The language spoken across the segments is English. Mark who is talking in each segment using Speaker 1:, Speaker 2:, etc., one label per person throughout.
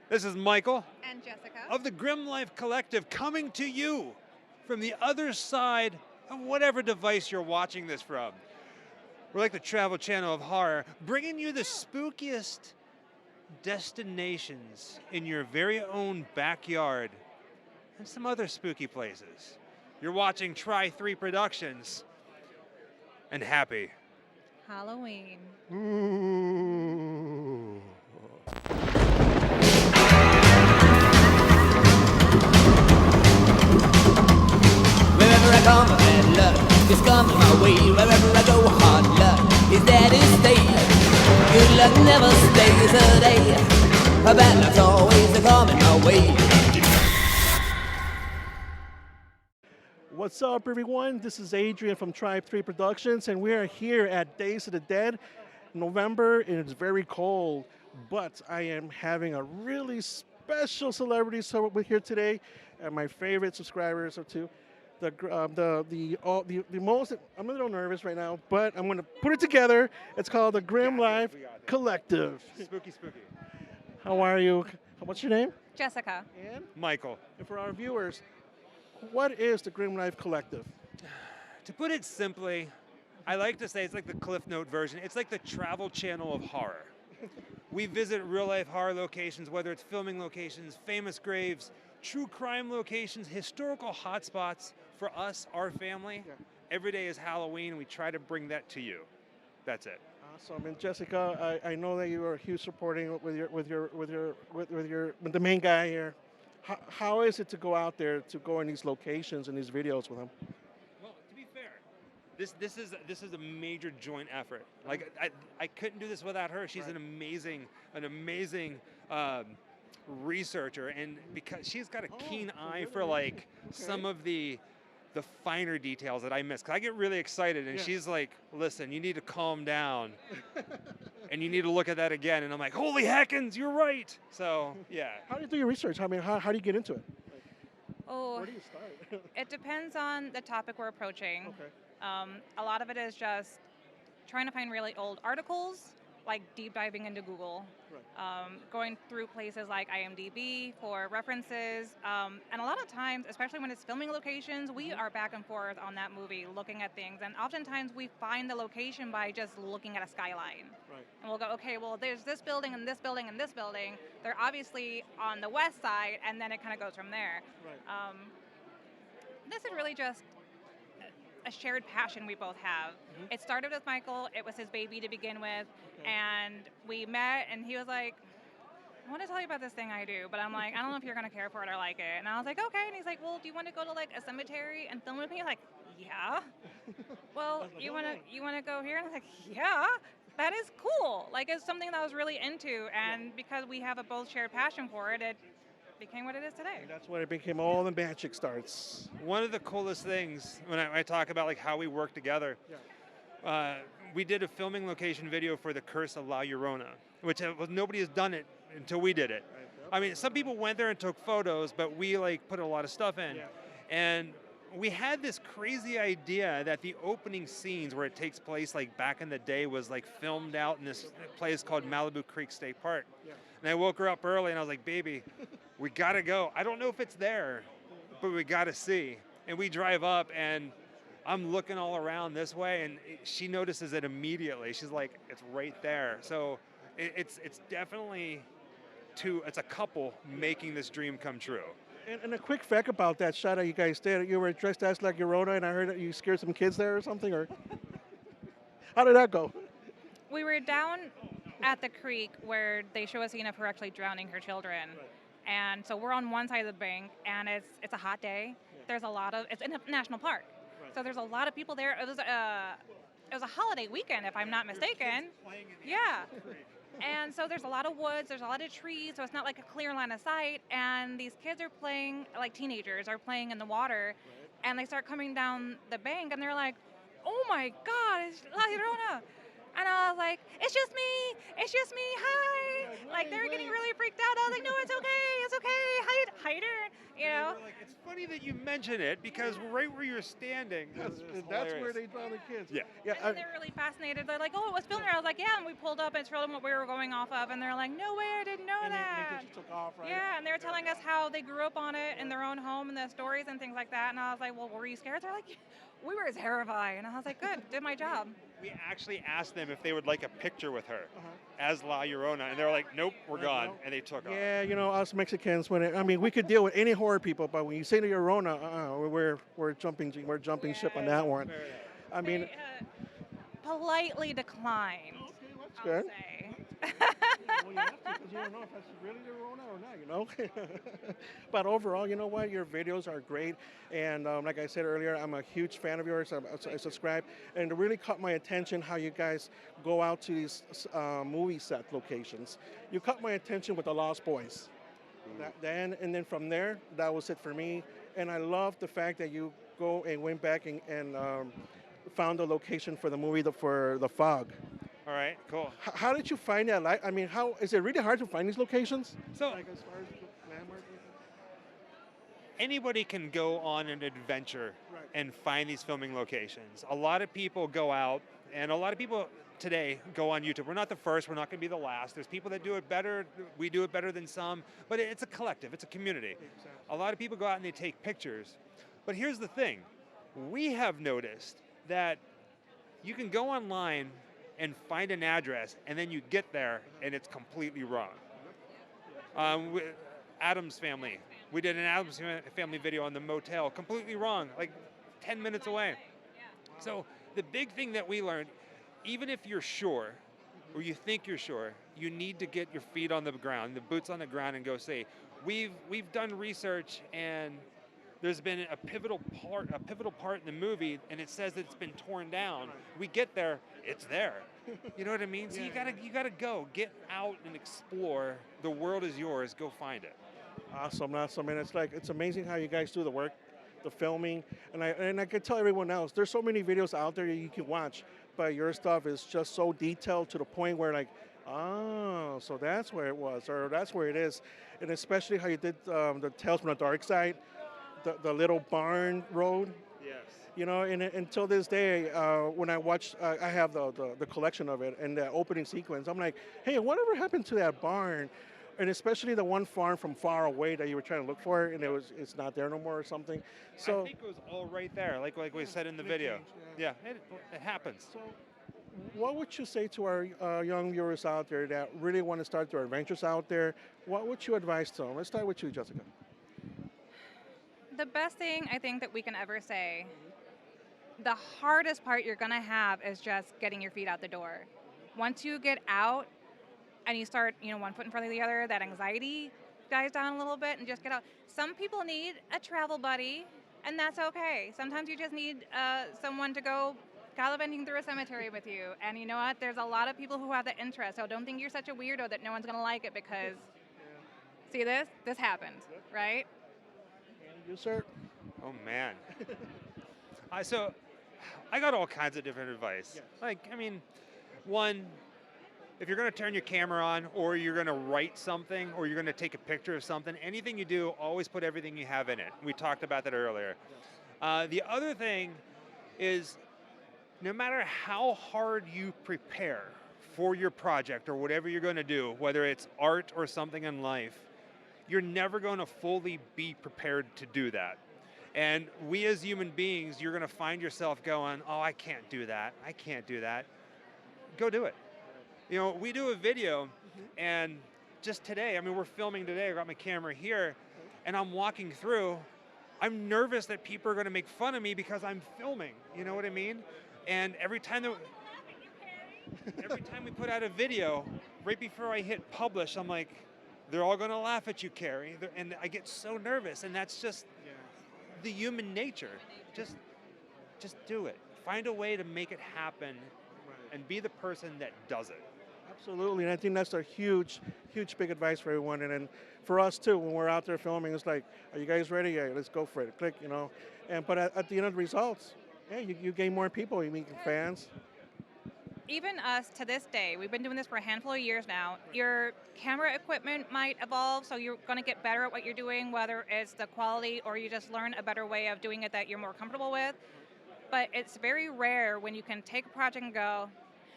Speaker 1: This is Michael
Speaker 2: And Jessica.
Speaker 1: of the Grimm Life Collective coming to you from the other side of whatever device you're watching this from. We're like the Travel Channel of horror, bringing you the spookiest destinations in your very own backyard and some other spooky places. You're watching Try 3 Productions and happy
Speaker 2: Halloween.
Speaker 1: Ooh.
Speaker 3: Wherever I come, bad luck is coming my way. Wherever I go, hard luck is there to stay. Good luck never stays a day. Bad luck's always coming my way.
Speaker 4: What's up, everyone? This is Adrian from Tribe 3 Productions, and we are here at Days of the Dead, November, and it's very cold. But I am having a really special celebrity with here today, and my favorite subscribers are two. The most. I'm a little nervous right now, but I'm going to put it together. It's called the Grimm Life Collective.
Speaker 1: Spooky, spooky.
Speaker 4: How are you? What's your name?
Speaker 2: Jessica.
Speaker 4: And
Speaker 1: Michael.
Speaker 4: for our viewers, what is the Grimm Life Collective?
Speaker 1: To put it simply, I like to say it's like the Cliff Note version. It's like the Travel Channel of horror. We visit real-life horror locations, whether it's filming locations, famous graves, true crime locations, historical hotspots. For us, our family, every day is Halloween, and we try to bring that to you. That's it.
Speaker 4: Awesome. And Jessica, I know that you are huge supporting with the main guy here. How is it to go out there to go in these locations and these videos with him?
Speaker 1: Well, to be fair, this is a major joint effort. Like I couldn't do this without her. She's an amazing researcher, and because she's got a keen eye for like some of the finer details that I miss. Cause I get really excited, and she's like, "Listen, you need to calm down, and you need to look at that again." And I'm like, "Holy heckins, you're right!" So yeah.
Speaker 4: How do you do your research? I mean, how do you get into it?
Speaker 2: Oh,
Speaker 4: Where do you start?
Speaker 2: it depends on the topic we're approaching.
Speaker 4: Okay.
Speaker 2: A lot of it is just trying to find really old articles, like deep diving into Google, going through places like IMDb for references, and a lot of times, especially when it's filming locations, we are back and forth on that movie looking at things, and oftentimes we find the location by just looking at a skyline.
Speaker 4: Right.
Speaker 2: And we'll go, okay, well, there's this building and this building and this building. They're obviously on the west side, and then it kind of goes from there.
Speaker 4: Right.
Speaker 2: This is really just a shared passion we both have. It started with Michael. It was his baby to begin with, and we met, and he was like, "I want to tell you about this thing I do," but I'm like, "I don't know if you're gonna care for it or like it." And I was like, "Okay." And he's like, "Well, do you want to go to like a cemetery and film with me?" I'm like, "Yeah." Well,
Speaker 4: like,
Speaker 2: you wanna go here? And I'm like, "Yeah." That is cool. Like, it's something that I was really into, and because we have a both shared passion for it, it became what it is today.
Speaker 4: And that's when it became all the magic starts.
Speaker 1: One of the coolest things when I talk about like how we work together, we did a filming location video for the Curse of La Llorona, which nobody has done it until we did it. I mean, some people went there and took photos, but we like put a lot of stuff in. And we had this crazy idea that the opening scenes where it takes place like back in the day was like filmed out in this place called Malibu Creek State Park. And I woke her up early and I was like, "Baby, we gotta go. I don't know if it's there, but we gotta see." And we drive up, and I'm looking all around this way, and she notices it immediately. She's like, "It's right there." So it's definitely it's a couple making this dream come true.
Speaker 4: And a quick fact about that shot that you guys did, you were dressed as like Llorona, and I heard that you scared some kids there or something, or how did that go?
Speaker 2: We were down at the creek where they show a scene of her actually drowning her children. And so we're on one side of the bank, and it's a hot day. There's a lot of, it's in a national park. So there's a lot of people there. It was a holiday weekend, if I'm not mistaken. Yeah. And so there's a lot of woods, there's a lot of trees, so it's not like a clear line of sight. And these kids are playing, like teenagers are playing in the water, and they start coming down the bank, and they're like, "Oh my God, it's La Llorona." And I was like, it's just me, hi. Like, they were getting really freaked out. I was like, "No, it's okay, hide her, you know."
Speaker 1: It's funny that you mention it, because right where you're standing,
Speaker 4: That's where they draw the kids.
Speaker 1: Yeah.
Speaker 2: And then they're really fascinated. They're like, "Oh, it was filmed there." I was like, "Yeah," and we pulled up and showed them what we were going off of, and they're like, "No way, I didn't know that."
Speaker 4: Did you off, right?
Speaker 2: Yeah, and they were telling us how they grew up on it in their own home and the stories and things like that. And I was like, well, were you scared? They're like, we were terrified. And I was like, good, did my job.
Speaker 1: We actually asked them if they would like a picture with her as La Llorona, and they were like, nope, we're gone, and they took off.
Speaker 4: Yeah, you know, us Mexicans, we could deal with any horror people, but when you say the Llorona, we're jumping ship on that one. I mean,
Speaker 2: They politely declined,
Speaker 4: okay, that's
Speaker 2: I'll
Speaker 4: good.
Speaker 2: say.
Speaker 4: Well, you have to, because you don't know if that's really the Rona or not, you know. But overall, you know what? Your videos are great, and like I said earlier, I'm a huge fan of yours. I subscribe, and it really caught my attention how you guys go out to these movie set locations. You caught my attention with the Lost Boys. Then from there, that was it for me. And I love the fact that you go and went back and found a location for the movie for The Fog.
Speaker 1: All right, cool.
Speaker 4: How did you find that? I mean, how is it really hard to find these locations?
Speaker 1: So
Speaker 4: Like as far as the landmark?
Speaker 1: anybody can go on an adventure
Speaker 4: Right.
Speaker 1: and find these filming locations. A lot of people go out, and a lot of people today go on YouTube. We're not the first, we're not going to be the last. There's people that do it better, we do it better than some, but it's a collective, it's a community.
Speaker 4: Exactly.
Speaker 1: A lot of people go out and they take pictures. But here's the thing, we have noticed that you can go online and find an address, and then you get there and it's completely wrong. Adam's family, we did an Adam's family video on the motel, completely wrong, like 10 minutes away. So the big thing that we learned, even if you're sure, or you think you're sure, you need to get your feet on the ground, the boots on the ground, and go say, we've done research, and there's been a pivotal part in the movie, and it says that it's been torn down. We get there, it's there. You know what I mean? So you gotta go, get out and explore. The world is yours. Go find it.
Speaker 4: Awesome. And it's amazing how you guys do the work, the filming, and I can tell everyone else. There's so many videos out there that you can watch, but your stuff is just so detailed to the point where like, oh, so that's where it was, or that's where it is, and especially how you did the Tales from the Dark Side. The little barn road,
Speaker 1: Yes.
Speaker 4: you know, and until this day, when I watch, I have the collection of it, and the opening sequence, I'm like, hey, whatever happened to that barn? And especially the one farm from far away that you were trying to look for, and it's not there no more or something. So
Speaker 1: I think it was all right there, like we said in the video.
Speaker 4: changed,
Speaker 1: Yeah, it happens.
Speaker 4: So, what would you say to our young viewers out there that really want to start their adventures out there? What would you advise to them? Let's start with you, Jessica.
Speaker 2: The best thing I think that we can ever say, the hardest part you're going to have is just getting your feet out the door. Once you get out and you start, one foot in front of the other, that anxiety dies down a little bit and just get out. Some people need a travel buddy, and that's okay. Sometimes you just need someone to go gallivanting through a cemetery with you. And you know what? There's a lot of people who have that interest, so don't think you're such a weirdo that no one's going to like it because, see this? This happened, right?
Speaker 4: You, sir?
Speaker 1: Oh man. So I got all kinds of different advice.
Speaker 4: Yes.
Speaker 1: Like, I mean, one, if you're going to turn your camera on, or you're going to write something, or you're going to take a picture of something, anything you do, always put everything you have in it. We talked about that earlier. The other thing is, no matter how hard you prepare for your project or whatever you're going to do, whether it's art or something in life, you're never going to fully be prepared to do that. And we as human beings, you're going to find yourself going, oh, I can't do that. I can't do that. Go do it. You know, we do a video, and just today, I mean, we're filming today. I got my camera here, and I'm walking through. I'm nervous that people are going to make fun of me because I'm filming. You know what I mean? And every time we put out a video, right before I hit publish, I'm like, they're all going to laugh at you, Carrie. And I get so nervous, and that's just the human nature. Just do it. Find a way to make it happen, and be the person that does it.
Speaker 4: Absolutely, and I think that's a huge big advice for everyone. And then for us too, when we're out there filming, it's like, are you guys ready? Yeah, let's go for it. Click, But at the end of the results, you gain more people. You meet fans.
Speaker 2: Even us to this day, we've been doing this for a handful of years now. Your camera equipment might evolve, so you're going to get better at what you're doing, whether it's the quality or you just learn a better way of doing it that you're more comfortable with. But it's very rare when you can take a project and go,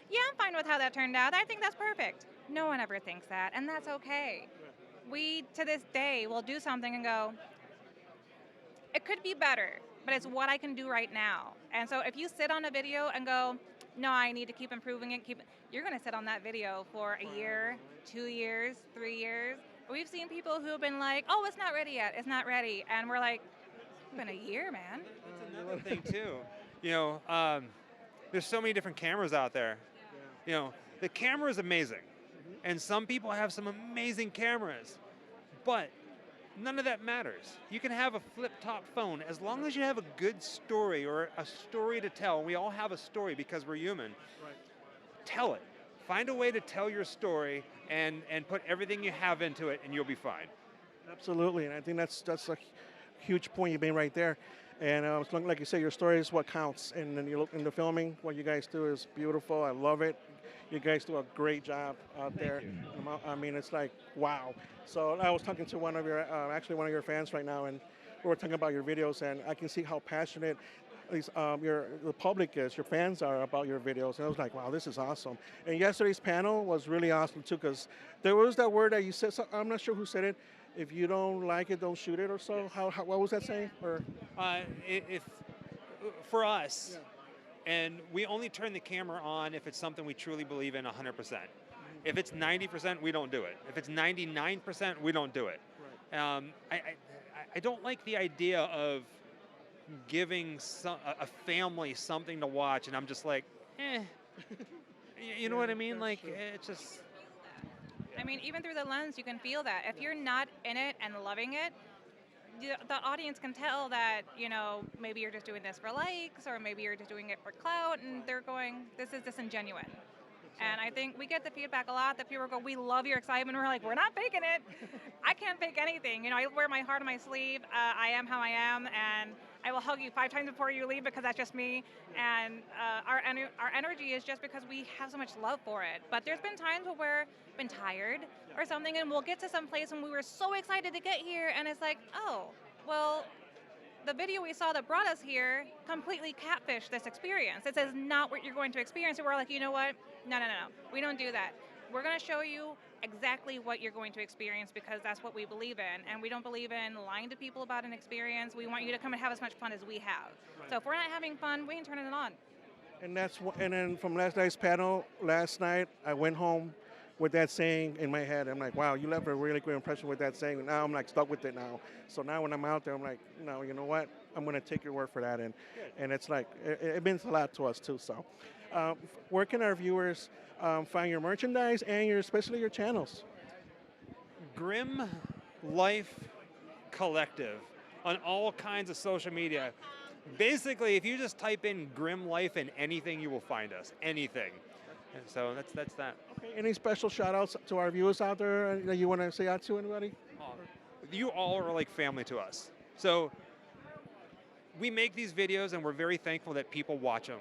Speaker 2: yeah, I'm fine with how that turned out. I think that's perfect. No one ever thinks that, and that's okay. We to this day will do something and go, it could be better, but it's what I can do right now. And so if you sit on a video and go, no, I need to keep improving it, you're going to sit on that video for a year, 2 years, 3 years. We've seen people who have been like, oh, it's not ready yet, it's not ready. And we're like, it's been a year, man.
Speaker 1: That's another thing too. There's so many different cameras out there. The camera is amazing. And some people have some amazing cameras, but none of that matters. You can have a flip-top phone as long as you have a good story or a story to tell. We all have a story because we're human.
Speaker 4: Right.
Speaker 1: Tell it. Find a way to tell your story and put everything you have into it, and you'll be fine.
Speaker 4: Absolutely, and I think that's a huge point you made right there. And like you say, your story is what counts. And then you look in the filming, what you guys do is beautiful. I love it. You guys do a great job out there. I mean, it's like, wow. So I was talking to one of your fans right now, and we were talking about your videos, and I can see how passionate at least the public is, your fans are about your videos. And I was like, wow, this is awesome. And yesterday's panel was really awesome too, because there was that word that you said, I'm not sure who said it, if you don't like it, don't shoot it or so. What was that saying? Or
Speaker 1: if for us, and we only turn the camera on if it's something we truly believe in 100%. If it's 90%, we don't do it. If it's 99%, we don't do it. Right. I don't like the idea of giving a family something to watch, and I'm just like, you know what I mean? Like, it's just.
Speaker 2: I mean, even through the lens, you can feel that. If you're not in it and loving it, the audience can tell that, maybe you're just doing this for likes, or maybe you're just doing it for clout, and they're going, this is disingenuous. And I think we get the feedback a lot that people go, we love your excitement. We're like, we're not faking it. I can't fake anything. I wear my heart on my sleeve. I am how I am, and I will hug you 5 times before you leave because that's just me. And our energy is just because we have so much love for it. But there's been times where we've been tired or something, and we'll get to some place and we were so excited to get here, and it's like, oh, well, the video we saw that brought us here completely catfished this experience. It says not what you're going to experience. And we're like, you know what? No. We don't do that. We're going to show you exactly what you're going to experience because that's what we believe in. And we don't believe in lying to people about an experience. We want you to come and have as much fun as we have. Right. So if we're not having fun, we can turn it on.
Speaker 4: And then from last night's panel, last night, I went home with that saying in my head. I'm like, wow, you left a really good impression with that saying. Now I'm like stuck with it now. So now when I'm out there, I'm like, no, you know what? I'm going to take your word for that. And it's like, it means a lot to us too. So where can our viewers find your merchandise and especially your channels?
Speaker 1: Grimm Life Collective on all kinds of social media. Basically, if you just type in Grimm Life in anything, you will find us. Anything. And so that's that.
Speaker 4: Okay. Any special shout outs to our viewers out there that you want to say out to anybody?
Speaker 1: You all are like family to us. So we make these videos and we're very thankful that people watch them.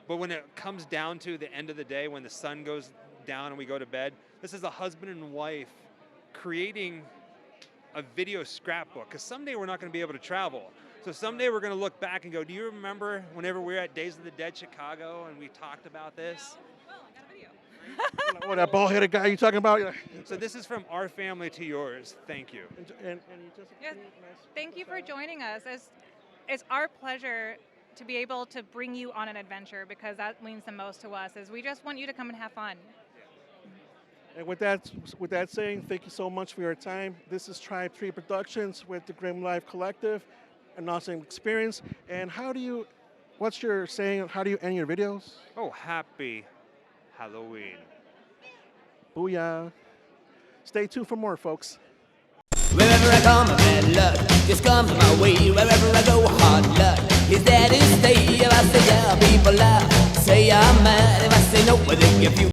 Speaker 1: But when it comes down to the end of the day, when the sun goes down and we go to bed, this is a husband and wife creating a video scrapbook. Because someday we're not going to be able to travel. So someday we're going to look back and go, do you remember whenever we were at Days of the Dead Chicago and we talked about this?
Speaker 4: What, that bald-headed guy you talking about?
Speaker 1: So this is from our family to yours. Thank you.
Speaker 2: Thank you for joining us. It's our pleasure to be able to bring you on an adventure because that means the most to us. Is we just want you to come and have fun.
Speaker 4: And with that saying, thank you so much for your time. This is Tribe 3 Productions with the Grimm Life Collective, an awesome experience. And what's your saying? How do you end your videos?
Speaker 1: Oh, happy Halloween.
Speaker 4: Booyah. Stay tuned for more, folks.
Speaker 3: Wherever I come, bad luck just comes my way. Wherever I go, hard luck is there to stay. If I say yeah, people laugh. Say I'm mad. If I say no, well, they give you.